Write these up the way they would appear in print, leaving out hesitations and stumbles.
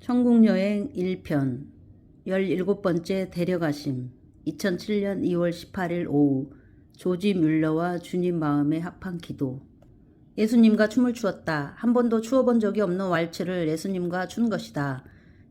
천국여행 1편 17번째 데려가심 2007년 2월 18일 오후 조지 뮬러와 주님 마음의 합한 기도. 예수님과 춤을 추었다. 한 번도 추어본 적이 없는 왈츠를 예수님과 춘 것이다.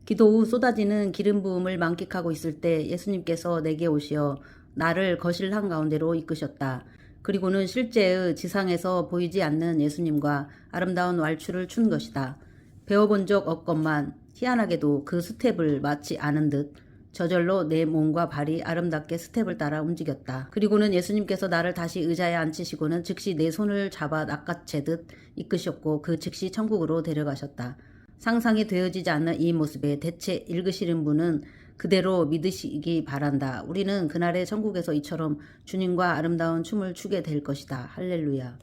기도 후 쏟아지는 기름 부음을 만끽하고 있을 때 예수님께서 내게 오시어 나를 거실 한가운데로 이끄셨다. 그리고는 실제의 지상에서 보이지 않는 예수님과 아름다운 왈츠를 춘 것이다. 배워본 적 없건만 희한하게도 그 스텝을 마치 아는 듯 저절로 내 몸과 발이 아름답게 스텝을 따라 움직였다. 그리고는 예수님께서 나를 다시 의자에 앉히시고는 즉시 내 손을 잡아 낚아채듯 이끄셨고 그 즉시 천국으로 데려가셨다. 상상이 되어지지 않는 이 모습에 대체 읽으시는 분은 그대로 믿으시기 바란다. 우리는 그날의 천국에서 이처럼 주님과 아름다운 춤을 추게 될 것이다. 할렐루야.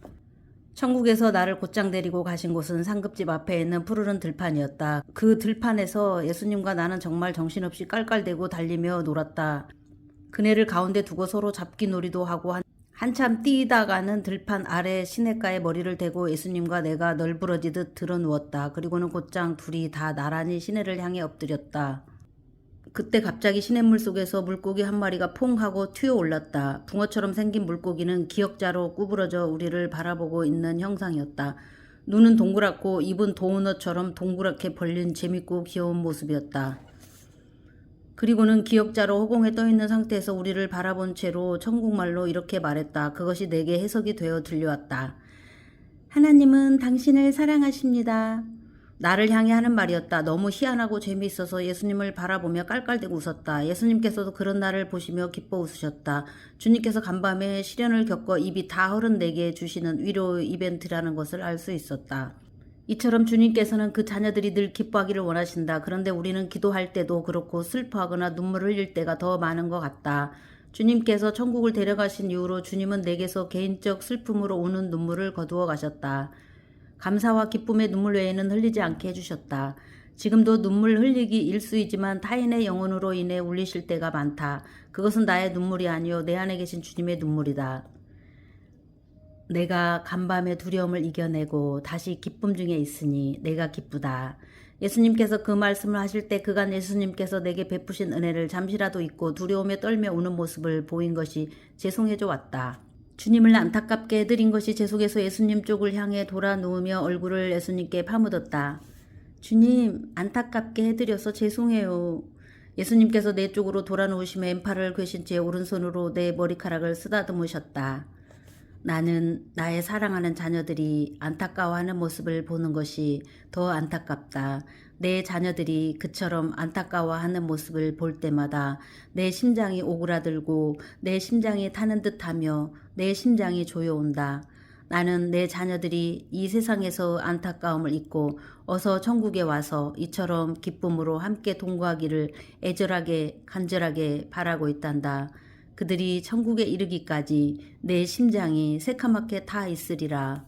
천국에서 나를 곧장 데리고 가신 곳은 상급집 앞에 있는 푸르른 들판이었다. 그 들판에서 예수님과 나는 정말 정신없이 깔깔대고 달리며 놀았다. 그네를 가운데 두고 서로 잡기놀이도 하고 한참 뛰다가는 들판 아래 시냇가에 머리를 대고 예수님과 내가 널브러지듯 드러누웠다. 그리고는 곧장 둘이 다 나란히 시내를 향해 엎드렸다. 그때 갑자기 시냇물 속에서 물고기 한 마리가 퐁 하고 튀어올랐다. 붕어처럼 생긴 물고기는 기역자로 구부러져 우리를 바라보고 있는 형상이었다. 눈은 동그랗고 입은 도넛처럼 동그랗게 벌린 재밌고 귀여운 모습이었다. 그리고는 기역자로 허공에 떠있는 상태에서 우리를 바라본 채로 천국말로 이렇게 말했다. 그것이 내게 해석이 되어 들려왔다. 하나님은 당신을 사랑하십니다. 나를 향해 하는 말이었다. 너무 희한하고 재미있어서 예수님을 바라보며 깔깔대고 웃었다. 예수님께서도 그런 나를 보시며 기뻐 웃으셨다. 주님께서 간밤에 시련을 겪어 입이 다 허른 내게 주시는 위로 이벤트라는 것을 알 수 있었다. 이처럼 주님께서는 그 자녀들이 늘 기뻐하기를 원하신다. 그런데 우리는 기도할 때도 그렇고 슬퍼하거나 눈물을 흘릴 때가 더 많은 것 같다. 주님께서 천국을 데려가신 이후로 주님은 내게서 개인적 슬픔으로 오는 눈물을 거두어 가셨다. 감사와 기쁨의 눈물 외에는 흘리지 않게 해주셨다. 지금도 눈물 흘리기 일쑤이지만 타인의 영혼으로 인해 울리실 때가 많다. 그것은 나의 눈물이 아니요 내 안에 계신 주님의 눈물이다. 내가 간밤의 두려움을 이겨내고 다시 기쁨 중에 있으니 내가 기쁘다. 예수님께서 그 말씀을 하실 때 그간 예수님께서 내게 베푸신 은혜를 잠시라도 잊고 두려움에 떨며 우는 모습을 보인 것이 죄송해져 왔다. 주님을 안타깝게 해드린 것이 제 속에서 예수님 쪽을 향해 돌아 누우며 얼굴을 예수님께 파묻었다. 주님, 안타깝게 해드려서 죄송해요. 예수님께서 내 쪽으로 돌아 누우시며 왼팔을 괴신 채 오른손으로 내 머리카락을 쓰다듬으셨다. 나는 나의 사랑하는 자녀들이 안타까워하는 모습을 보는 것이 더 안타깝다. 내 자녀들이 그처럼 안타까워하는 모습을 볼 때마다 내 심장이 오그라들고 내 심장이 타는 듯하며 내 심장이 조여온다. 나는 내 자녀들이 이 세상에서 안타까움을 잊고 어서 천국에 와서 이처럼 기쁨으로 함께 동거하기를 애절하게 간절하게 바라고 있단다. 그들이 천국에 이르기까지 내 심장이 새카맣게 타 있으리라.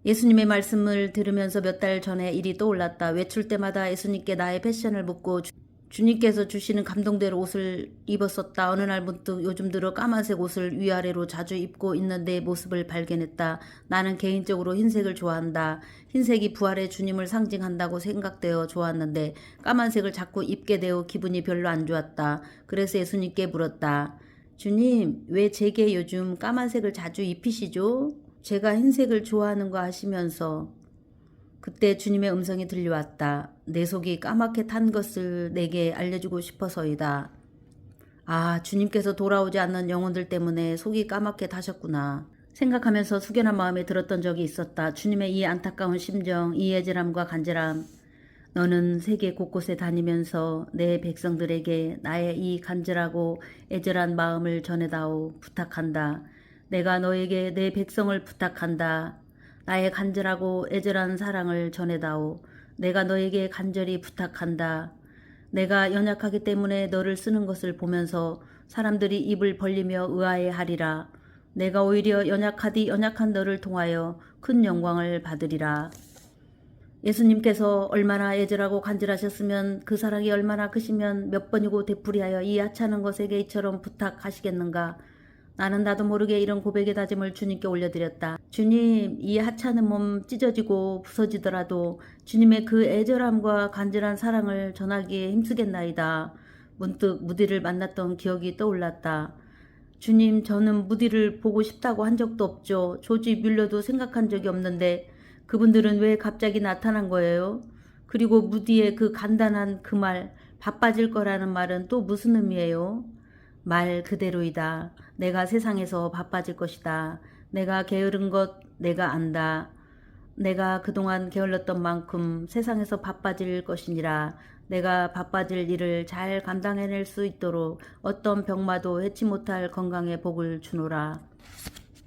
예수님의 말씀을 들으면서 몇 달 전에 일이 떠올랐다. 외출 때마다 예수님께 나의 패션을 묻고 주님께서 주시는 감동대로 옷을 입었었다. 어느 날 문득 요즘 들어 까만색 옷을 위아래로 자주 입고 있는 내 모습을 발견했다. 나는 개인적으로 흰색을 좋아한다. 흰색이 부활의 주님을 상징한다고 생각되어 좋았는데 까만색을 자꾸 입게 되어 기분이 별로 안 좋았다. 그래서 예수님께 물었다. 주님, 왜 제게 요즘 까만색을 자주 입히시죠? 제가 흰색을 좋아하는 거 아시면서. 그때 주님의 음성이 들려왔다. 내 속이 까맣게 탄 것을 내게 알려주고 싶어서이다. 아, 주님께서 돌아오지 않는 영혼들 때문에 속이 까맣게 타셨구나. 생각하면서 숙연한 마음에 들었던 적이 있었다. 주님의 이 안타까운 심정, 이 애절함과 간절함. 너는 세계 곳곳에 다니면서 내 백성들에게 나의 이 간절하고 애절한 마음을 전해다오. 부탁한다. 내가 너에게 내 백성을 부탁한다. 나의 간절하고 애절한 사랑을 전해다오. 내가 너에게 간절히 부탁한다. 내가 연약하기 때문에 너를 쓰는 것을 보면서 사람들이 입을 벌리며 의아해하리라. 내가 오히려 연약하디 연약한 너를 통하여 큰 영광을 받으리라. 예수님께서 얼마나 애절하고 간절하셨으면 그 사랑이 얼마나 크시면 몇 번이고 되풀이하여 이 하찮은 것에게 이처럼 부탁하시겠는가. 나는 나도 모르게 이런 고백의 다짐을 주님께 올려드렸다. 주님, 이 하찮은 몸 찢어지고 부서지더라도 주님의 그 애절함과 간절한 사랑을 전하기에 힘쓰겠나이다. 문득 무디를 만났던 기억이 떠올랐다. 주님, 저는 무디를 보고 싶다고 한 적도 없죠. 조지 뮬러도 생각한 적이 없는데 그분들은 왜 갑자기 나타난 거예요? 그리고 무디의 그 간단한 그 말, 바빠질 거라는 말은 또 무슨 의미예요? 말 그대로이다. 내가 세상에서 바빠질 것이다. 내가 게으른 것 내가 안다. 내가 그동안 게을렀던 만큼 세상에서 바빠질 것이니라. 내가 바빠질 일을 잘 감당해낼 수 있도록 어떤 병마도 해치 못할 건강의 복을 주노라.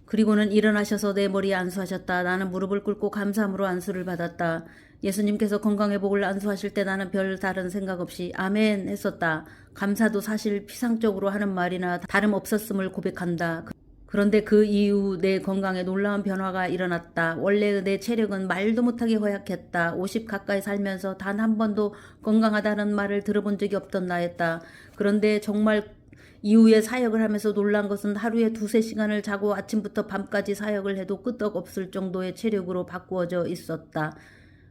그리고는 일어나셔서 내 머리에 안수하셨다. 나는 무릎을 꿇고 감사함으로 안수를 받았다. 예수님께서 건강의 복을 안수하실 때 나는 별 다른 생각 없이 아멘 했었다. 감사도 사실 피상적으로 하는 말이나 다름없었음을 고백한다. 그런데 그 이후 내 건강에 놀라운 변화가 일어났다. 원래 내 체력은 말도 못하게 허약했다. 50 가까이 살면서 단 한 번도 건강하다는 말을 들어본 적이 없던 나였다. 그런데 정말 이후에 사역을 하면서 놀란 것은 하루에 2-3시간을 자고 아침부터 밤까지 사역을 해도 끄떡없을 정도의 체력으로 바꾸어져 있었다.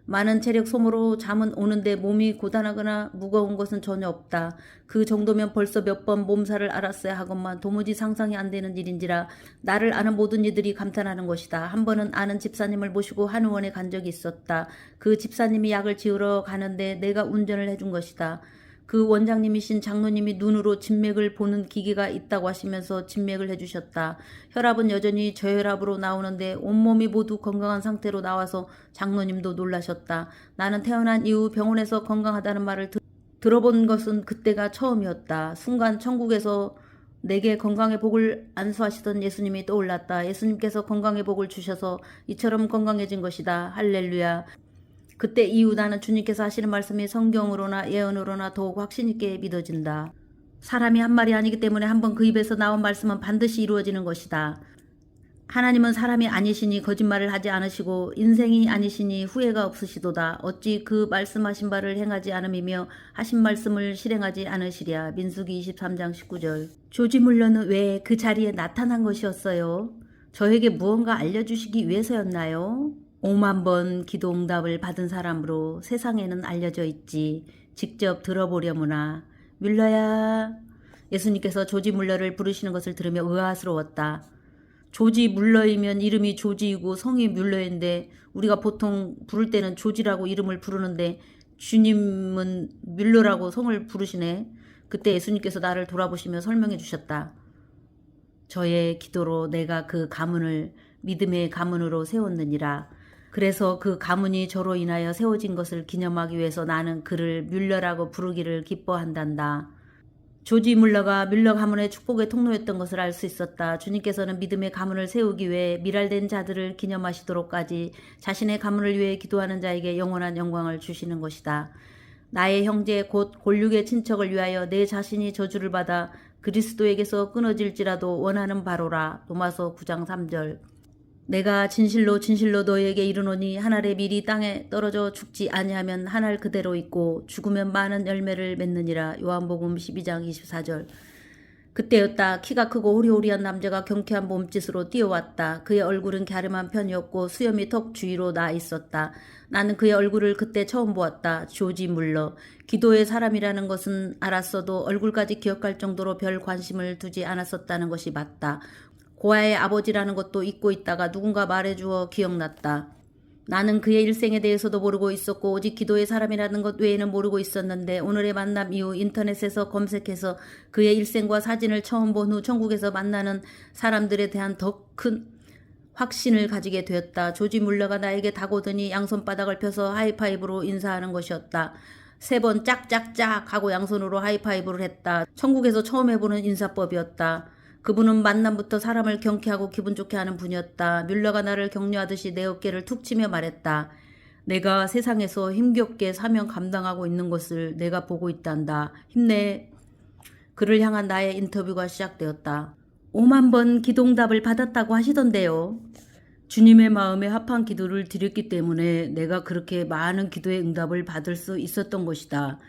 많은 체력 소모로 잠은 오는데 몸이 고단하거나 무거운 것은 전혀 없다. 그 정도면 벌써 몇 번 몸살을 앓았어야 하건만 도무지 상상이 안 되는 일인지라 나를 아는 모든 이들이 감탄하는 것이다. 한 번은 아는 집사님을 모시고 한의원에 간 적이 있었다. 그 집사님이 약을 지으러 가는데 내가 운전을 해준 것이다. 그 원장님이신 장로님이 눈으로 진맥을 보는 기계가 있다고 하시면서 진맥을 해주셨다. 혈압은 여전히 저혈압으로 나오는데 온몸이 모두 건강한 상태로 나와서 장로님도 놀라셨다. 나는 태어난 이후 병원에서 건강하다는 말을 들어본 것은 그때가 처음이었다. 순간 천국에서 내게 건강의 복을 안수하시던 예수님이 떠올랐다. 예수님께서 건강의 복을 주셔서 이처럼 건강해진 것이다. 할렐루야. 그때 이후 나는 주님께서 하시는 말씀이 성경으로나 예언으로나 더욱 확신 있게 믿어진다. 사람이 한 말이 아니기 때문에 한번 그 입에서 나온 말씀은 반드시 이루어지는 것이다. 하나님은 사람이 아니시니 거짓말을 하지 않으시고 인생이 아니시니 후회가 없으시도다. 어찌 그 말씀하신 바를 행하지 않음이며 하신 말씀을 실행하지 않으시랴. 민수기 23장 19절. 조지 물러는 왜 그 자리에 나타난 것이었어요? 저에게 무언가 알려주시기 위해서였나요? 5만 번 기도 응답을 받은 사람으로 세상에는 알려져 있지. 직접 들어보려무나. 뮬러야. 예수님께서 조지 물러를 부르시는 것을 들으며 의아스러웠다. 조지 물러이면 이름이 조지이고 성이 뮬러인데 우리가 보통 부를 때는 조지라고 이름을 부르는데 주님은 뮬러라고 성을 부르시네. 그때 예수님께서 나를 돌아보시며 설명해 주셨다. 저의 기도로 내가 그 가문을 믿음의 가문으로 세웠느니라. 그래서 그 가문이 저로 인하여 세워진 것을 기념하기 위해서 나는 그를 뮬러라고 부르기를 기뻐한단다. 조지 뮬러가 뮬러 가문의 축복의 통로였던 것을 알 수 있었다. 주님께서는 믿음의 가문을 세우기 위해 미랄된 자들을 기념하시도록까지 자신의 가문을 위해 기도하는 자에게 영원한 영광을 주시는 것이다. 나의 형제 곧 골육의 친척을 위하여 내 자신이 저주를 받아 그리스도에게서 끊어질지라도 원하는 바로라. 로마서 9장 3절. 내가 진실로 진실로 너희에게 이르노니 한 알의 밀이 땅에 떨어져 죽지 아니하면 한 알 그대로 있고 죽으면 많은 열매를 맺느니라. 요한복음 12장 24절. 그때였다. 키가 크고 호리호리한 남자가 경쾌한 몸짓으로 뛰어왔다. 그의 얼굴은 갸름한 편이었고 수염이 턱 주위로 나 있었다. 나는 그의 얼굴을 그때 처음 보았다. 조지 물러. 기도의 사람이라는 것은 알았어도 얼굴까지 기억할 정도로 별 관심을 두지 않았었다는 것이 맞다. 고아의 아버지라는 것도 잊고 있다가 누군가 말해주어 기억났다. 나는 그의 일생에 대해서도 모르고 있었고 오직 기도의 사람이라는 것 외에는 모르고 있었는데 오늘의 만남 이후 인터넷에서 검색해서 그의 일생과 사진을 처음 본 후 천국에서 만나는 사람들에 대한 더 큰 확신을 가지게 되었다. 조지 물러가 나에게 다가오더니 양손바닥을 펴서 하이파이브로 인사하는 것이었다. 3번 짝짝짝 하고 양손으로 하이파이브를 했다. 천국에서 처음 해보는 인사법이었다. 그분은 만남부터 사람을 경쾌하고 기분 좋게 하는 분이었다. 뮬러가 나를 격려하듯이 내 어깨를 툭 치며 말했다. 내가 세상에서 힘겹게 사명 감당하고 있는 것을 내가 보고 있단다. 힘내. 그를 향한 나의 인터뷰가 시작되었다. 5만 번 기도응답을 받았다고 하시던데요. 주님의 마음에 합한 기도를 드렸기 때문에 내가 그렇게 많은 기도의 응답을 받을 수 있었던 것이다.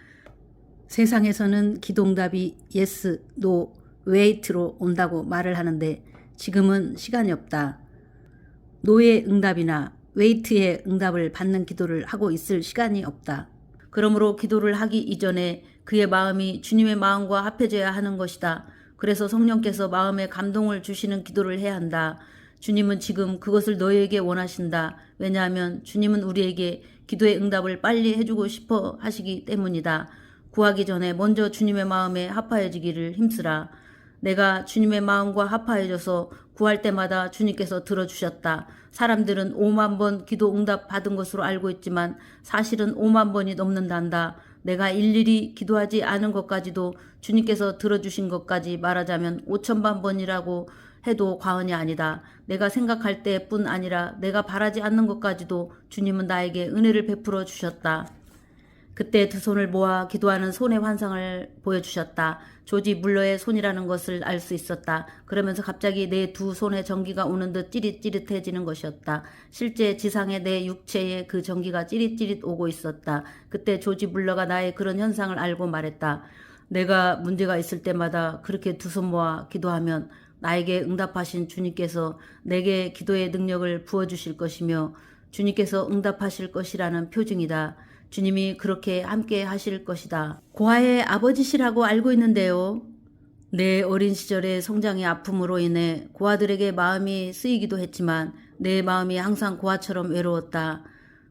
세상에서는 기도응답이 yes, no, wait로 온다고 말을 하는데 지금은 시간이 없다. 노의 응답이나 웨이트의 응답을 받는 기도를 하고 있을 시간이 없다. 그러므로 기도를 하기 이전에 그의 마음이 주님의 마음과 합해져야 하는 것이다. 그래서 성령께서 마음에 감동을 주시는 기도를 해야 한다. 주님은 지금 그것을 너희에게 원하신다. 왜냐하면 주님은 우리에게 기도의 응답을 빨리 해주고 싶어 하시기 때문이다. 구하기 전에 먼저 주님의 마음에 합하여지기를 힘쓰라. 내가 주님의 마음과 합하여져서 구할 때마다 주님께서 들어주셨다. 사람들은 5만 번 기도 응답 받은 것으로 알고 있지만 사실은 5만 번이 넘는단다. 내가 일일이 기도하지 않은 것까지도 주님께서 들어주신 것까지 말하자면 5천만 번이라고 해도 과언이 아니다. 내가 생각할 때뿐 아니라 내가 바라지 않는 것까지도 주님은 나에게 은혜를 베풀어 주셨다. 그때 두 손을 모아 기도하는 손의 환상을 보여주셨다. 조지 물러의 손이라는 것을 알 수 있었다. 그러면서 갑자기 내 두 손에 전기가 오는 듯 찌릿찌릿해지는 것이었다. 실제 지상의 내 육체에 그 전기가 찌릿찌릿 오고 있었다. 그때 조지 물러가 나의 그런 현상을 알고 말했다. 내가 문제가 있을 때마다 그렇게 두 손 모아 기도하면 나에게 응답하신 주님께서 내게 기도의 능력을 부어주실 것이며 주님께서 응답하실 것이라는 표징이다. 주님이 그렇게 함께 하실 것이다. 고아의 아버지시라고 알고 있는데요. 내 어린 시절의 성장의 아픔으로 인해 고아들에게 마음이 쓰이기도 했지만 내 마음이 항상 고아처럼 외로웠다.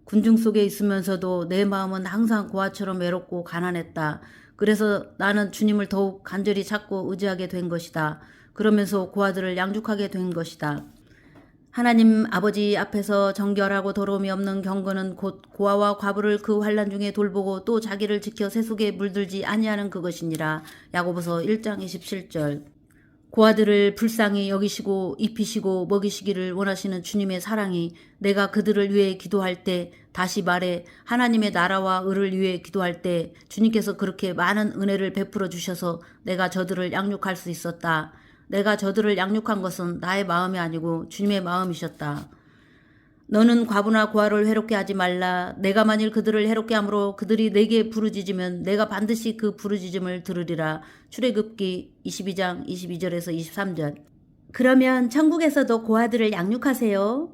군중 속에 있으면서도 내 마음은 항상 고아처럼 외롭고 가난했다. 그래서 나는 주님을 더욱 간절히 찾고 의지하게 된 것이다. 그러면서 고아들을 양육하게 된 것이다. 하나님 아버지 앞에서 정결하고 더러움이 없는 경건은 곧 고아와 과부를 그 환난 중에 돌보고 또 자기를 지켜 세속에 물들지 아니하는 그것이니라. 야고보서 1장 27절. 고아들을 불쌍히 여기시고 입히시고 먹이시기를 원하시는 주님의 사랑이 내가 그들을 위해 기도할 때, 다시 말해 하나님의 나라와 의를 위해 기도할 때 주님께서 그렇게 많은 은혜를 베풀어 주셔서 내가 저들을 양육할 수 있었다. 내가 저들을 양육한 것은 나의 마음이 아니고 주님의 마음이셨다. 너는 과부나 고아를 괴롭게 하지 말라. 내가 만일 그들을 괴롭게 함으로 그들이 내게 부르짖으면 내가 반드시 그 부르짖음을 들으리라. 출애굽기 22장 22절에서 23절. 그러면 천국에서도 고아들을 양육하세요?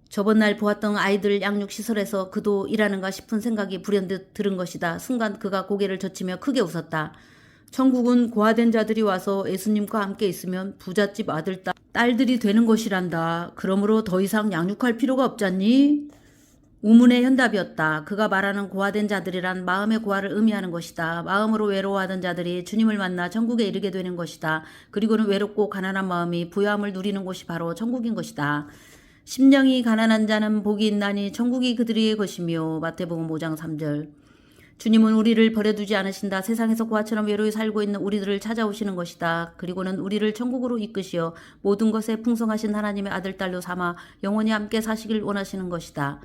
저번 날 보았던 아이들 양육시설에서 그도 일하는가 싶은 생각이 불현듯 들은 것이다. 순간 그가 고개를 젖히며 크게 웃었다. 천국은 고아된 자들이 와서 예수님과 함께 있으면 부잣집 아들, 딸들이 되는 것이란다. 그러므로 더 이상 양육할 필요가 없잖니? 우문의 현답이었다. 그가 말하는 고아된 자들이란 마음의 고아를 의미하는 것이다. 마음으로 외로워하던 자들이 주님을 만나 천국에 이르게 되는 것이다. 그리고는 외롭고 가난한 마음이 부요함을 누리는 곳이 바로 천국인 것이다. 심령이 가난한 자는 복이 있나니 천국이 그들의 것이며. 마태복음 5장 3절. 주님은 우리를 버려두지 않으신다. 세상에서 고아처럼 외로이 살고 있는 우리들을 찾아오시는 것이다. 그리고는 우리를 천국으로 이끄시어 모든 것에 풍성하신 하나님의 아들, 딸로 삼아 영원히 함께 사시길 원하시는 것이다.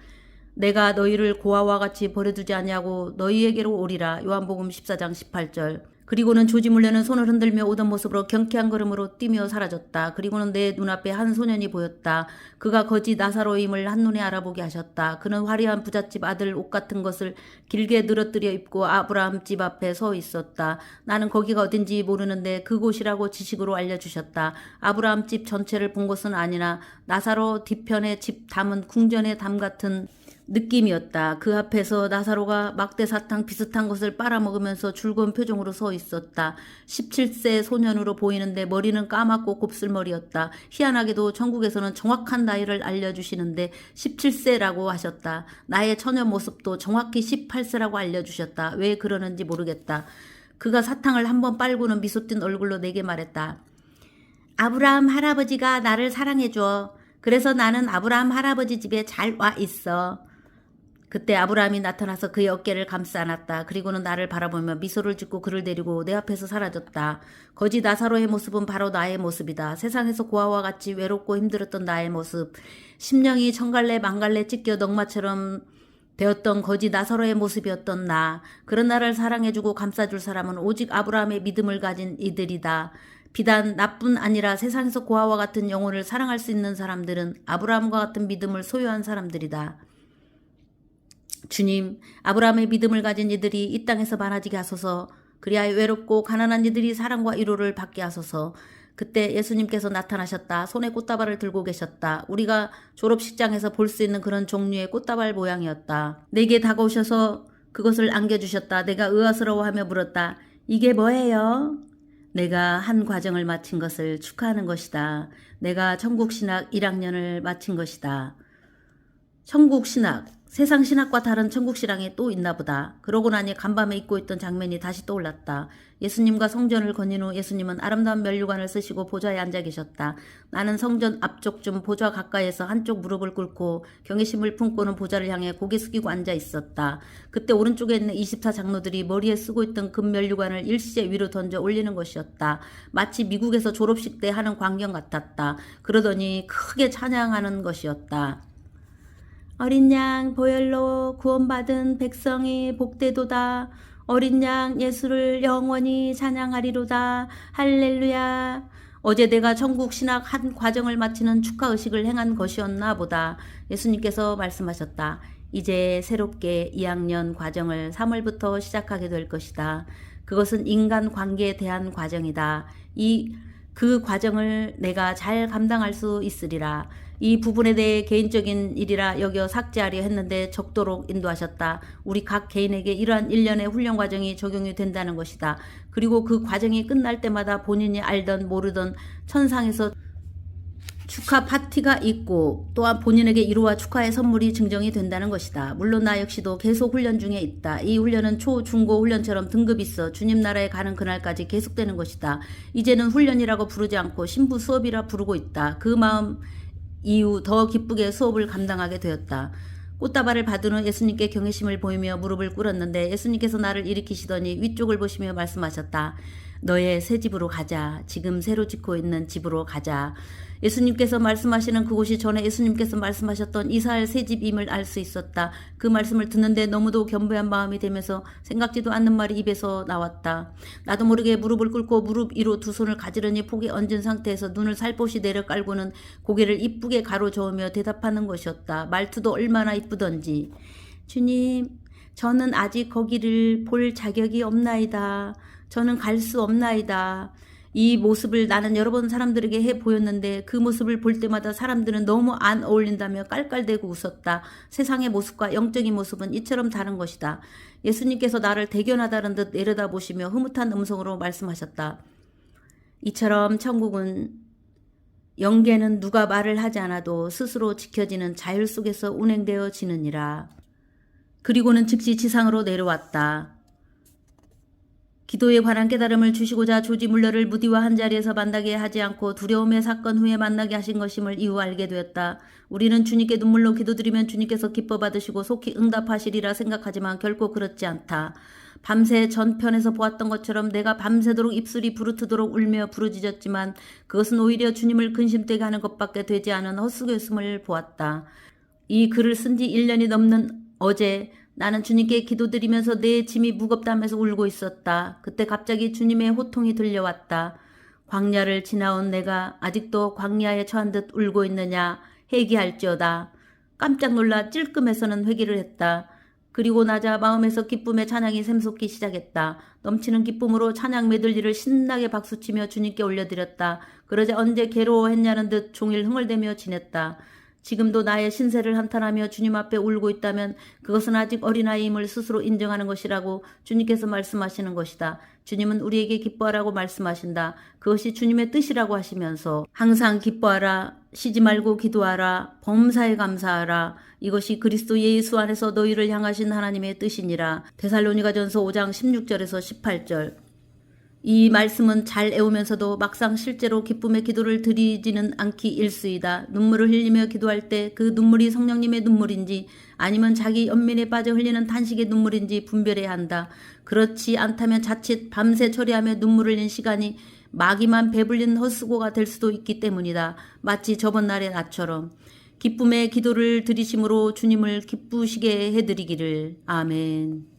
내가 너희를 고아와 같이 버려두지 아니하고 너희에게로 오리라. 요한복음 14장 18절. 그리고는 조지 물려는 손을 흔들며 오던 모습으로 경쾌한 걸음으로 뛰며 사라졌다. 그리고는 내 눈앞에 한 소년이 보였다. 그가 거지 나사로임을 한눈에 알아보게 하셨다. 그는 화려한 부잣집 아들 옷 같은 것을 길게 늘어뜨려 입고 아브라함 집 앞에 서 있었다. 나는 거기가 어딘지 모르는데 그곳이라고 지식으로 알려주셨다. 아브라함 집 전체를 본 것은 아니나 나사로 뒤편에 집 담은 궁전의 담 같은 느낌이었다. 그 앞에서 나사로가 막대사탕 비슷한 것을 빨아먹으면서 즐거운 표정으로 서 있었다. 17세 소년으로 보이는데 머리는 까맣고 곱슬머리였다. 희한하게도 천국에서는 정확한 나이를 알려주시는데 17세라고 하셨다. 나의 처녀 모습도 정확히 18세라고 알려주셨다. 왜 그러는지 모르겠다. 그가 사탕을 한번 빨고는 미소 띤 얼굴로 내게 말했다. 아브라함 할아버지가 나를 사랑해줘. 그래서 나는 아브라함 할아버지 집에 잘 와 있어. 그때 아브라함이 나타나서 그의 어깨를 감싸 안았다. 그리고는 나를 바라보며 미소를 짓고 그를 데리고 내 앞에서 사라졌다. 거지 나사로의 모습은 바로 나의 모습이다. 세상에서 고아와 같이 외롭고 힘들었던 나의 모습. 심령이 천갈래 만갈래 찢겨 넝마처럼 되었던 거지 나사로의 모습이었던 나. 그런 나를 사랑해주고 감싸줄 사람은 오직 아브라함의 믿음을 가진 이들이다. 비단 나뿐 아니라 세상에서 고아와 같은 영혼을 사랑할 수 있는 사람들은 아브라함과 같은 믿음을 소유한 사람들이다. 주님, 아브라함의 믿음을 가진 이들이 이 땅에서 많아지게 하소서. 그리하여 외롭고 가난한 이들이 사랑과 위로를 받게 하소서. 그때 예수님께서 나타나셨다. 손에 꽃다발을 들고 계셨다. 우리가 졸업식장에서 볼 수 있는 그런 종류의 꽃다발 모양이었다. 내게 다가오셔서 그것을 안겨주셨다. 내가 의아스러워하며 물었다. 이게 뭐예요? 내가 한 과정을 마친 것을 축하하는 것이다. 내가 천국신학 1학년을 마친 것이다. 천국신학, 세상 신학과 다른 천국신학이 또 있나 보다. 그러고 나니 간밤에 잊고 있던 장면이 다시 떠올랐다. 예수님과 성전을 거닌 후 예수님은 아름다운 면류관을 쓰시고 보좌에 앉아 계셨다. 나는 성전 앞쪽 좀 보좌 가까이에서 한쪽 무릎을 꿇고 경외심을 품고는 보좌를 향해 고개 숙이고 앉아 있었다. 그때 오른쪽에 있는 24장로들이 머리에 쓰고 있던 금 면류관을 일시에 위로 던져 올리는 것이었다. 마치 미국에서 졸업식 때 하는 광경 같았다. 그러더니 크게 찬양하는 것이었다. 어린 양 보혈로 구원받은 백성이 복되도다. 어린 양 예수를 영원히 찬양하리로다. 할렐루야. 어제 내가 천국 신학 한 과정을 마치는 축하 의식을 행한 것이었나 보다. 예수님께서 말씀하셨다. 이제 새롭게 2학년 과정을 3월부터 시작하게 될 것이다. 그것은 인간 관계에 대한 과정이다. 그 과정을 내가 잘 감당할 수 있으리라. 이 부분에 대해 개인적인 일이라 여겨 삭제하려 했는데 적도록 인도하셨다. 우리 각 개인에게 이러한 일련의 훈련 과정이 적용이 된다는 것이다. 그리고 그 과정이 끝날 때마다 본인이 알던 모르던 천상에서 축하 파티가 있고 또한 본인에게 이루와 축하의 선물이 증정이 된다는 것이다. 물론 나 역시도 계속 훈련 중에 있다. 이 훈련은 초, 중고 훈련처럼 등급이 있어 주님 나라에 가는 그날까지 계속되는 것이다. 이제는 훈련이라고 부르지 않고 신부 수업이라 부르고 있다. 그 마음 이후 더 기쁘게 수업을 감당하게 되었다. 꽃다발을 받은 후 예수님께 경외심을 보이며 무릎을 꿇었는데 예수님께서 나를 일으키시더니 위쪽을 보시며 말씀하셨다. 너의 새 집으로 가자. 지금 새로 짓고 있는 집으로 가자. 예수님께서 말씀하시는 그곳이 전에 예수님께서 말씀하셨던 이스라엘 새 집임을 알 수 있었다. 그 말씀을 듣는데 너무도 겸비한 마음이 되면서 생각지도 않는 말이 입에서 나왔다. 나도 모르게 무릎을 꿇고 무릎 위로 두 손을 가지런히 폭에 얹은 상태에서 눈을 살포시 내려 깔고는 고개를 이쁘게 가로저으며 대답하는 것이었다. 말투도 얼마나 이쁘던지. 주님, 저는 아직 거기를 볼 자격이 없나이다. 저는 갈 수 없나이다. 이 모습을 나는 여러 번 사람들에게 해 보였는데 그 모습을 볼 때마다 사람들은 너무 안 어울린다며 깔깔대고 웃었다. 세상의 모습과 영적인 모습은 이처럼 다른 것이다. 예수님께서 나를 대견하다는 듯 내려다보시며 흐뭇한 음성으로 말씀하셨다. 이처럼 천국은 영계는 누가 말을 하지 않아도 스스로 지켜지는 자율 속에서 운행되어지느니라. 그리고는 즉시 지상으로 내려왔다. 기도에 관한 깨달음을 주시고자 조지 물러를 무디와 한자리에서 만나게 하지 않고 두려움의 사건 후에 만나게 하신 것임을 이후 알게 되었다. 우리는 주님께 눈물로 기도드리면 주님께서 기뻐 받으시고 속히 응답하시리라 생각하지만 결코 그렇지 않다. 밤새 전편에서 보았던 것처럼 내가 밤새도록 입술이 부르트도록 울며 부르짖었지만 그것은 오히려 주님을 근심되게 하는 것밖에 되지 않은 헛수고였음을 보았다. 이 글을 쓴 지 1년이 넘는 어제 나는 주님께 기도드리면서 내 짐이 무겁다면서 울고 있었다. 그때 갑자기 주님의 호통이 들려왔다. 광야를 지나온 내가 아직도 광야에 처한 듯 울고 있느냐 회개할지어다. 깜짝 놀라 찔끔해서는 회개를 했다. 그리고 나자 마음에서 기쁨의 찬양이 샘솟기 시작했다. 넘치는 기쁨으로 찬양 메들리를 신나게 박수치며 주님께 올려드렸다. 그러자 언제 괴로워했냐는 듯 종일 흥얼대며 지냈다. 지금도 나의 신세를 한탄하며 주님 앞에 울고 있다면 그것은 아직 어린아이임을 스스로 인정하는 것이라고 주님께서 말씀하시는 것이다. 주님은 우리에게 기뻐하라고 말씀하신다. 그것이 주님의 뜻이라고 하시면서 항상 기뻐하라, 쉬지 말고 기도하라, 범사에 감사하라. 이것이 그리스도 예수 안에서 너희를 향하신 하나님의 뜻이니라. 데살로니가전서 5장 16절에서 18절. 이 말씀은 잘 애우면서도 막상 실제로 기쁨의 기도를 드리지는 않기 일쑤이다. 눈물을 흘리며 기도할 때 그 눈물이 성령님의 눈물인지 아니면 자기 연민에 빠져 흘리는 탄식의 눈물인지 분별해야 한다. 그렇지 않다면 자칫 밤새 처리하며 눈물을 흘린 시간이 마귀만 배불린 헛수고가 될 수도 있기 때문이다. 마치 저번 날의 나처럼. 기쁨의 기도를 드리심으로 주님을 기쁘시게 해드리기를. 아멘.